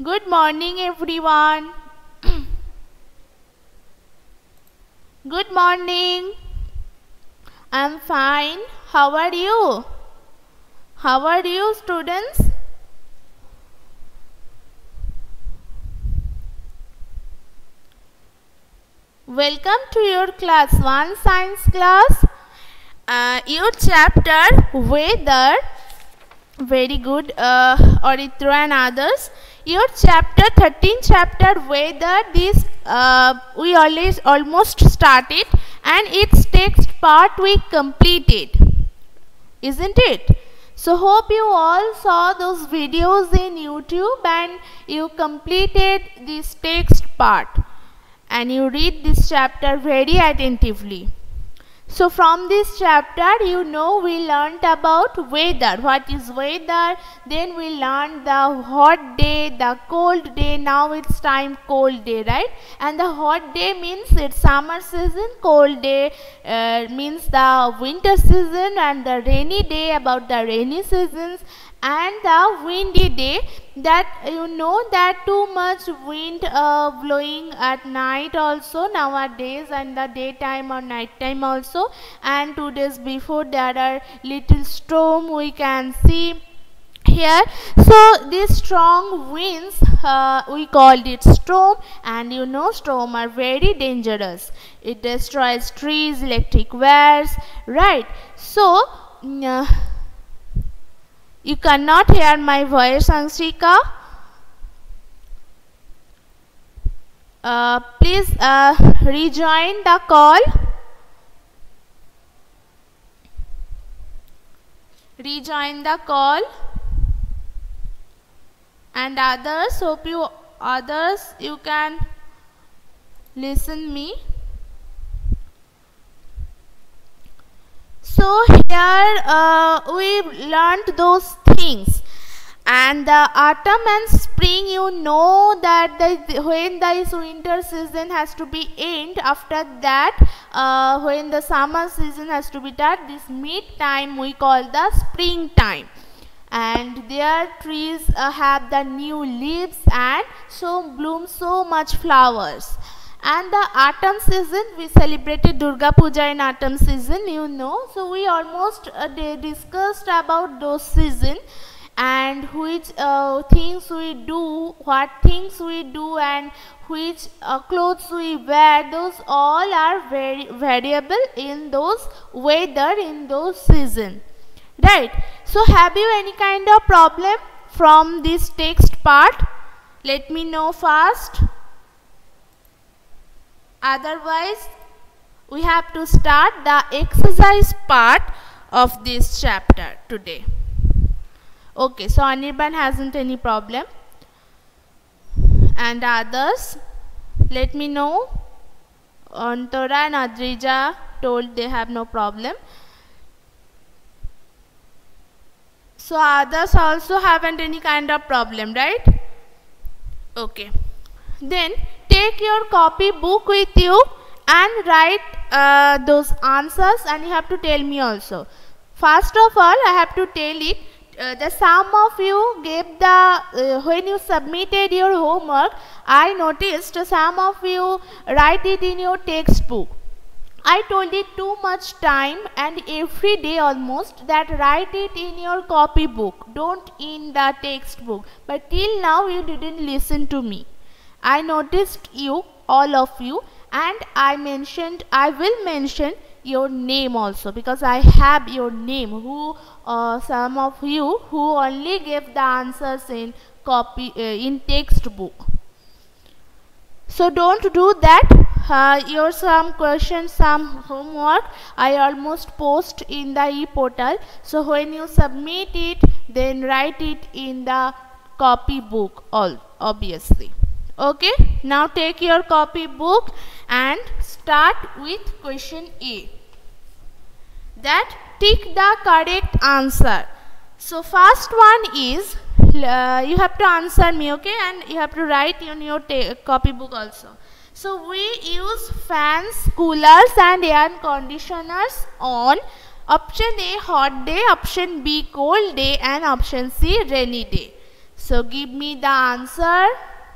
Good morning, everyone. Good morning. I'm fine. How are you? How are you, students? Welcome to your class 1 science class. Your chapter weather. Very good, Oritra and others. Your chapter 13 chapter weather. This we almost started, and its text part we completed, isn't it? So hope you all saw those videos in YouTube and you completed this text part and you read this chapter very attentively. So from this chapter, we learnt about weather. What is weather? Then we learned the hot day, the cold day. Now it's time cold day, right? And the hot day means it's summer season. Cold day means the winter season, and the rainy day about the rainy seasons. And the windy day, that that too much wind blowing at night also nowadays, and the daytime or night time also, and 2 days before there are little storm we can see here. So these strong winds we called it storm, and storm are very dangerous. It destroys trees, electric wires, right? So you cannot hear my voice, Ansika. Please rejoin the call. Rejoin the call. And others, hope you can listen me. So here we learned those things, and the autumn and spring, that when the winter season has to be end, after that when the summer season has to be done, this mid time we call the spring time, and their trees have the new leaves and so bloom so much flowers. And the autumn season, we celebrated Durga Puja in autumn season, so we almost discussed about those season and which things we do, what things we do, and which clothes we wear. Those all are very variable in those weather in those season, right? So have you any kind of problem from this text part? Let me know fast. Otherwise, we have to start the exercise part of this chapter today. Okay, so Anirban hasn't any problem. And others, let me know. Antara and Adrija told they have no problem. So others also haven't any kind of problem, right? Okay. Then take your copy book with you and write those answers, and you have to tell me also. First of all, I have to tell it. Some of you gave when you submitted your homework, I noticed some of you write it in your textbook. I told it too much time and every day almost that write it in your copy book, don't in the textbook. But till now you didn't listen to me. I noticed you, all of you, and I will mention your name also, because I have your name, who some of you who only gave the answers in in textbook. So don't do that. Your some questions, some homework I almost post in the e-portal. So when you submit it, then write it in the copy book obviously. Okay, now take your copy book and start with question A. That tick the correct answer. So first one is, you have to answer me, okay, and you have to write in your copy book also. So we use fans, coolers and air conditioners on option A hot day, option B cold day, and option C rainy day. So give me the answer.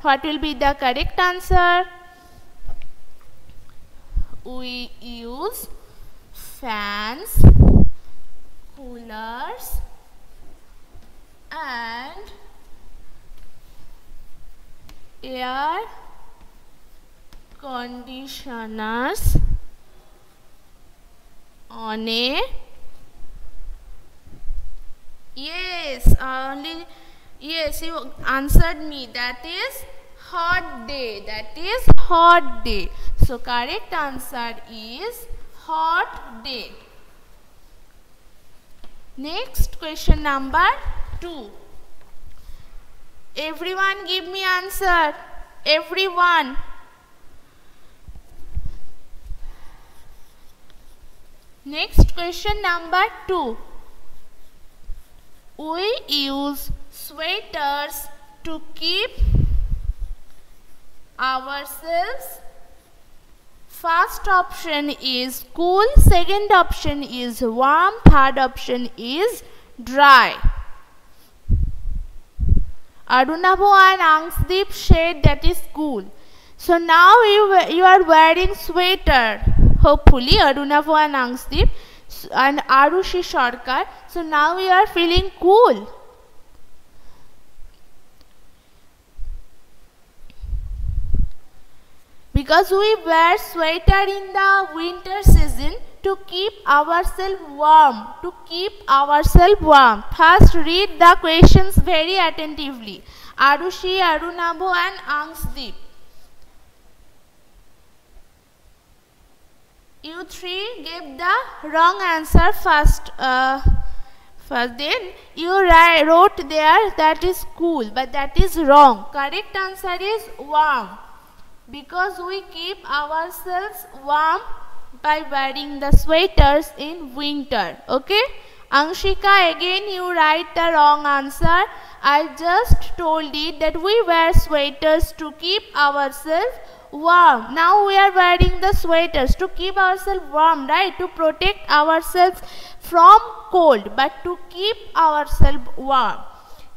What will be the correct answer? We use fans, coolers and air conditioners on a yes, you answered me. That is hot day. That is hot day. So correct answer is hot day. Next question number 2. Everyone give me answer. Everyone. Next question number 2. We use sweaters to keep ourselves. First option is cool, second option is warm, third option is dry. Arunabha and Angsdeep said that is cool. So now you are wearing sweater. Hopefully Arunabha and Angsdeep and Arushi Sarkar. So now you are feeling cool. Because we wear sweater in the winter season to keep ourselves warm. To keep ourselves warm. First read the questions very attentively. Arushi, Arunabha and Angsdeep. You three gave the wrong answer first. Then you wrote there that is cool, but that is wrong. Correct answer is warm. Because we keep ourselves warm by wearing the sweaters in winter. Okay? Angshika, again you write the wrong answer. I just told it that we wear sweaters to keep ourselves warm. Now we are wearing the sweaters to keep ourselves warm, right? To protect ourselves from cold, but to keep ourselves warm.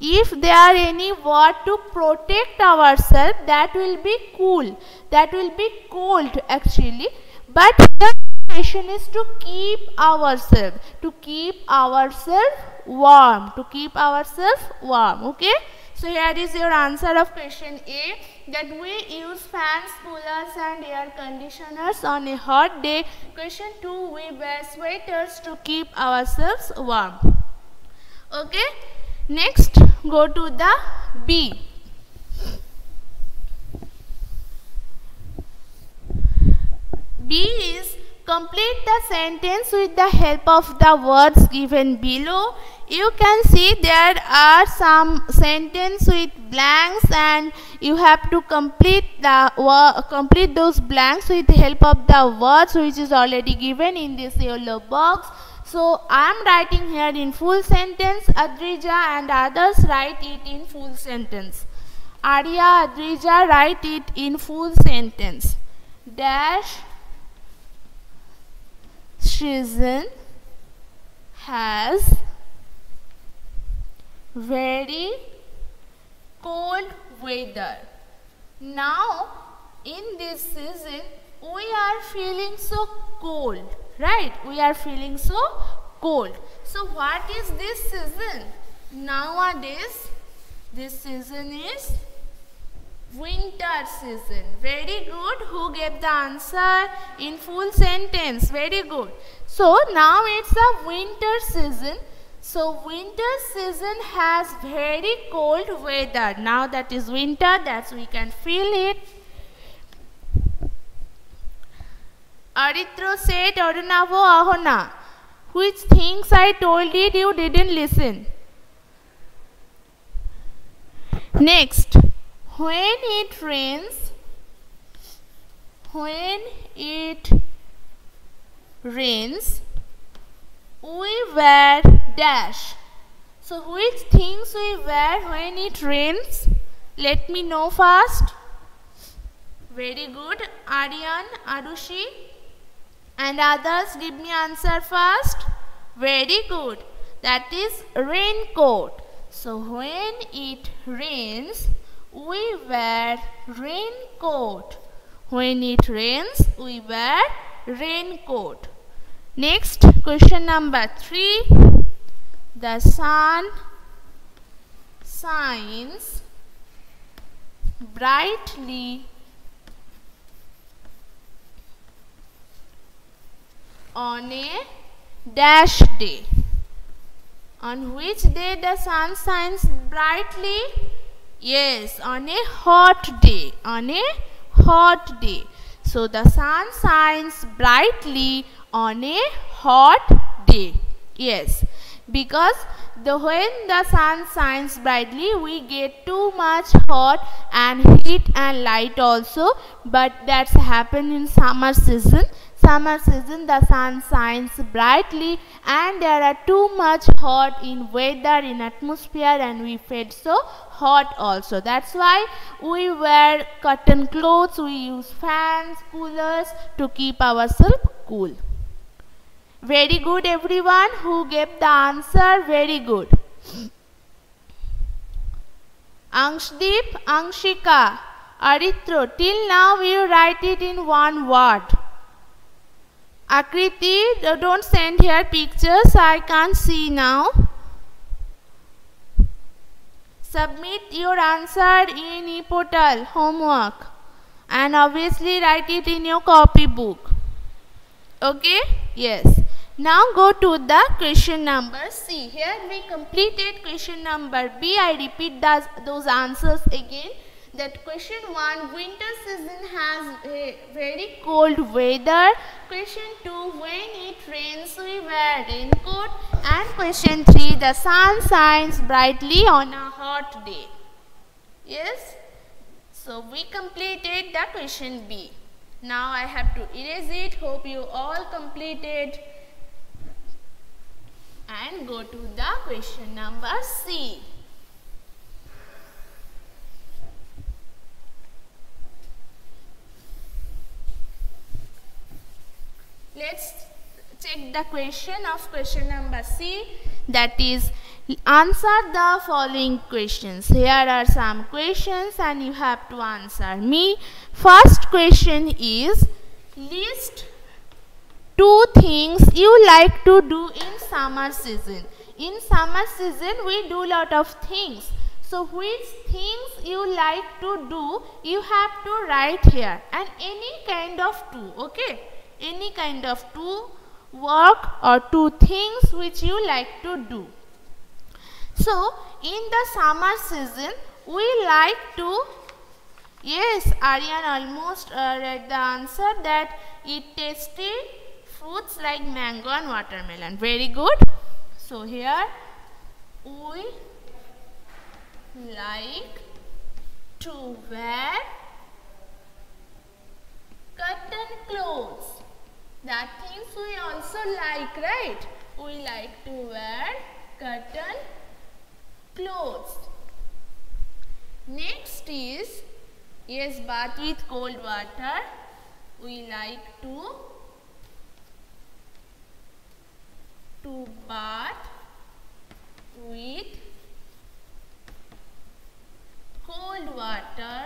If there are any word to protect ourselves, that will be cool. That will be cold actually. But the question is to keep ourselves. To keep ourselves warm. To keep ourselves warm. Okay? So here is your answer of question A. That we use fans, coolers and air conditioners on a hot day. Question 2. We wear sweaters to keep ourselves warm. Okay? Next, go to the B. B is complete the sentence with the help of the words given below. You can see there are some sentences with blanks and you have to complete those blanks with the help of the words which is already given in this yellow box. So I am writing here in full sentence. Adrija and others write it in full sentence. Arya, Adrija write it in full sentence. Dash season has very cold weather. Now in this season we are feeling so cold, right? We are feeling so cold. So what is this season? Nowadays this season is winter season. Very good. Who gave the answer in full sentence? Very good. So now it's a winter season. So winter season has very cold weather. Now that is winter, that's we can feel it. Arithro said, Arunabha, Ahona, which things I told it you didn't listen. Next, when it rains, we wear dash. So which things we wear when it rains? Let me know first. Very good. Aryan, Arushi and others give me answer first. Very good. That is raincoat. So when it rains, we wear raincoat. When it rains, we wear raincoat. Next, question number 3. The sun shines brightly on a dash day. On which day the sun shines brightly? Yes, on a hot day. On a hot day. So the sun shines brightly on a hot day. Yes, because when the sun shines brightly, we get too much hot and heat and light also. But that's happen in summer season. Summer season the sun shines brightly and there are too much hot in weather, in atmosphere, and we feel so hot also. That's why we wear cotton clothes, we use fans, coolers to keep ourselves cool. Very good everyone who gave the answer, very good. Angshdeep, Angshika, Aritro, till now you write it in one word. Akriti, don't send here pictures, I can't see now. Submit your answer in ePortal, homework, and obviously write it in your copybook. Okay? Yes. Now go to the question number C. Here we completed question number B. I repeat those answers again. That question 1, winter season has a very cold weather. Question 2, when it rains we wear raincoat. And question 3, the sun shines brightly on a hot day. Yes? So we completed the question B. Now I have to erase it. Hope you all completed. And go to the question number C. Let's check the question of question number C, that is answer the following questions. Here are some questions and you have to answer me. First question is, list 2 things you like to do in summer season. In summer season we do lot of things. So which things you like to do, you have to write here, and any kind of 2, okay? Any kind of 2 work or 2 things which you like to do. So in the summer season we like to, yes, Aryan almost read the answer, that eat tasty fruits like mango and watermelon. Very good. So here we like to wear cotton clothes. That things we also like, right? We like to wear cotton clothes. Next is, yes, bath with cold water. We like to bath with cold water.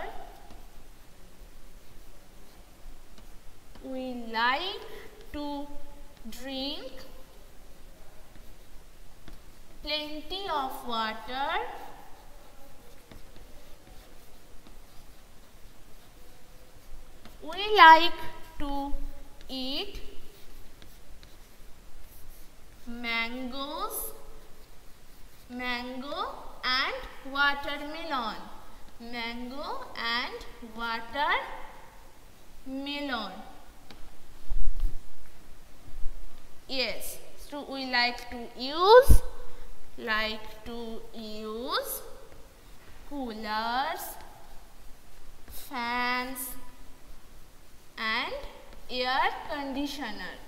We like to drink plenty of water. We like to eat mango and watermelon. Mango and watermelon. Yes, so we like to use coolers, fans and air conditioners.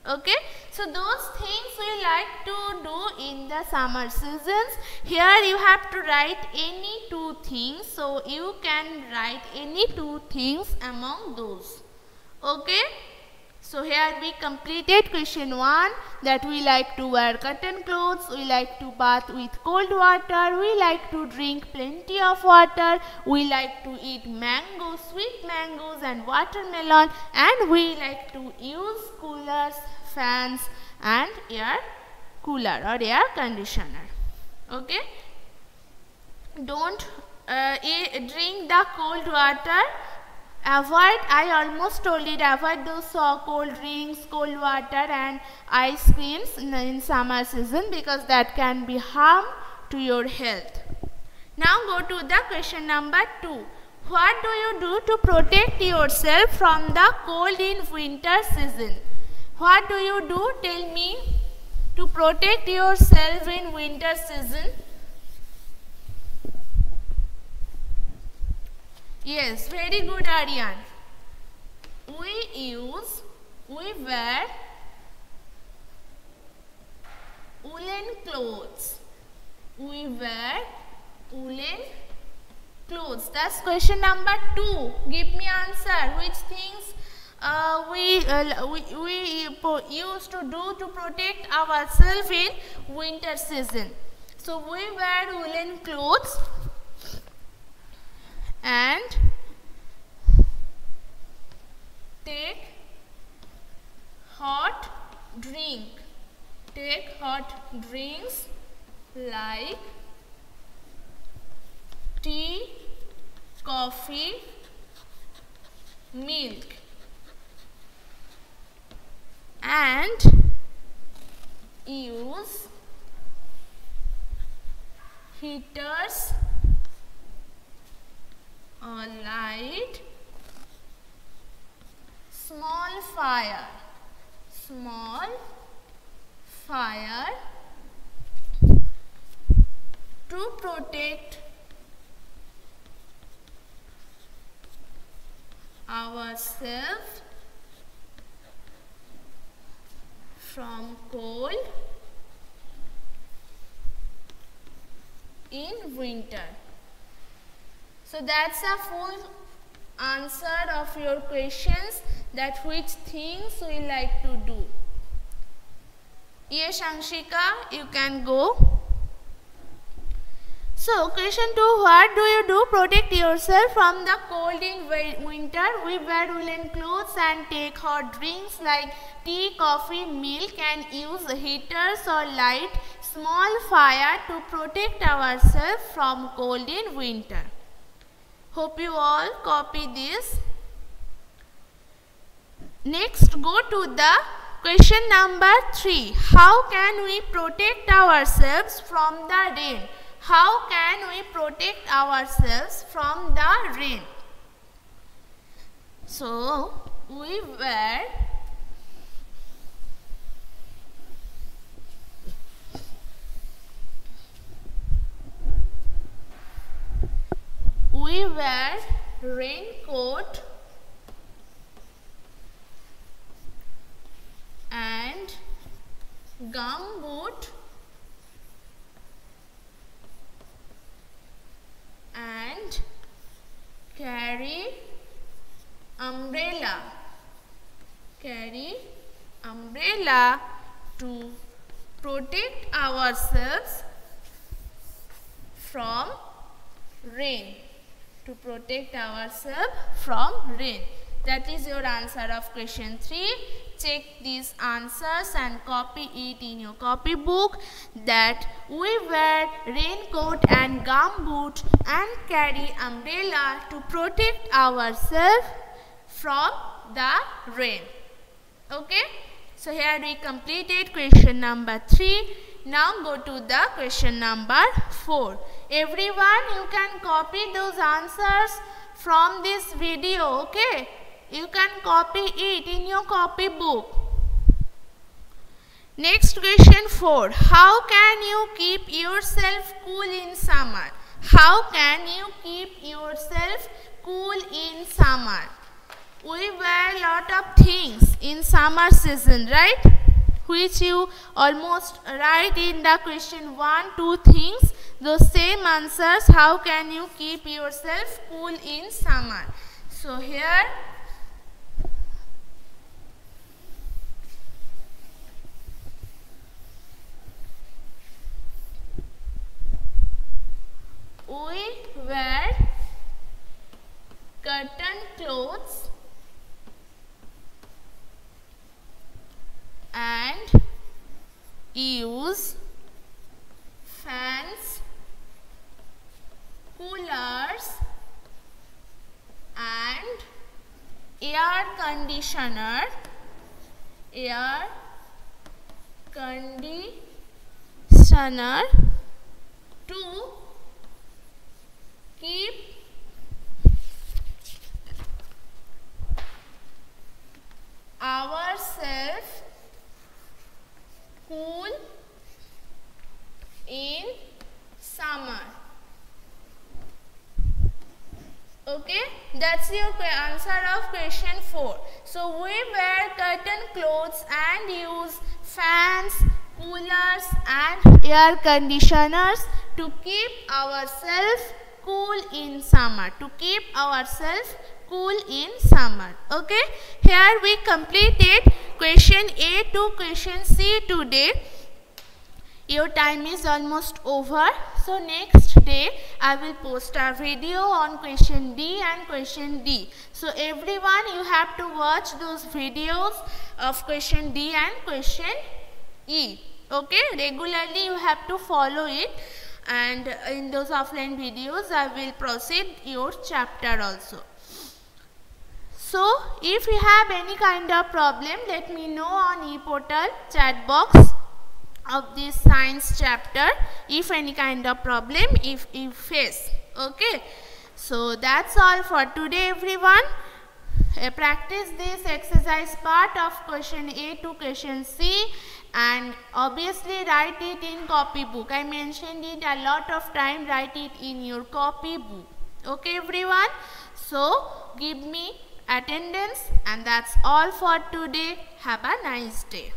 Okay, so those things we like to do in the summer seasons. Here you have to write any 2 things, so you can write any 2 things among those. Okay, So here we completed question 1, that we like to wear cotton clothes, we like to bath with cold water, we like to drink plenty of water, we like to eat mangoes, sweet mangoes and watermelon, and we like to use coolers, fans and air cooler or air conditioner. Okay? Don't drink the cold water. Avoid, I almost told it, avoid those cold drinks, cold water and ice creams in summer season, because that can be harm to your health. Now go to the question number 2. What do you do to protect yourself from the cold in winter season? What do you do, tell me, to protect yourself in winter season? Yes, very good, Aryan. We wear woolen clothes. We wear woolen clothes. That's question number 2. Give me answer. Which things we used to do to protect ourselves in winter season? So we wear woolen clothes and take hot drink. Take hot drinks like tea, coffee, milk, and use heaters or light small fire to protect ourselves from cold in winter. So that's a full answer of your questions, that which things we like to do. Yes, Anshika, you can go. So question 2, what do you do protect yourself from the cold in winter? We wear woolen clothes and take hot drinks like tea, coffee, milk, and use heaters or light small fire to protect ourselves from cold in winter. Hope you all copy this. Next, go to the question number 3. How can we protect ourselves from the rain? How can we protect ourselves from the rain? So, we wear raincoat and gumboot and carry umbrella. Carry umbrella to protect ourselves from rain. To protect ourselves from rain. That is your answer of question 3. Check these answers and copy it in your copybook, that we wear raincoat and gumboot and carry umbrella to protect ourselves from the rain. Okay? So here we completed question number 3. Now go to the question number 4. Everyone, you can copy those answers from this video. Okay? You can copy it in your copybook. Next question 4. How can you keep yourself cool in summer? How can you keep yourself cool in summer? We wear a lot of things in summer season, right? Which you almost write in the question 1, 2 things. Those same answers, how can you keep yourself cool in summer? So here curtain clothes and use fans, coolers and air conditioner to keep ourselves cool in summer. Okay, that's your answer of question 4. So we wear curtain clothes and use fans, coolers and air conditioners to keep ourselves cool in summer. Okay, here we completed question A to question C today. Your time is almost over. So next day I will post a video on question D and question D. So everyone, you have to watch those videos of question D and question E. Okay, regularly you have to follow it, and in those offline videos I will proceed your chapter also. So if you have any kind of problem, let me know on ePortal chat box of this science chapter if any kind of problem if you face. Okay, so that's all for today everyone. Practice this exercise part of question A to question C and obviously write it in copybook. I mentioned it a lot of time, write it in your copybook. Okay everyone, so give me attendance, and that's all for today. Have a nice day.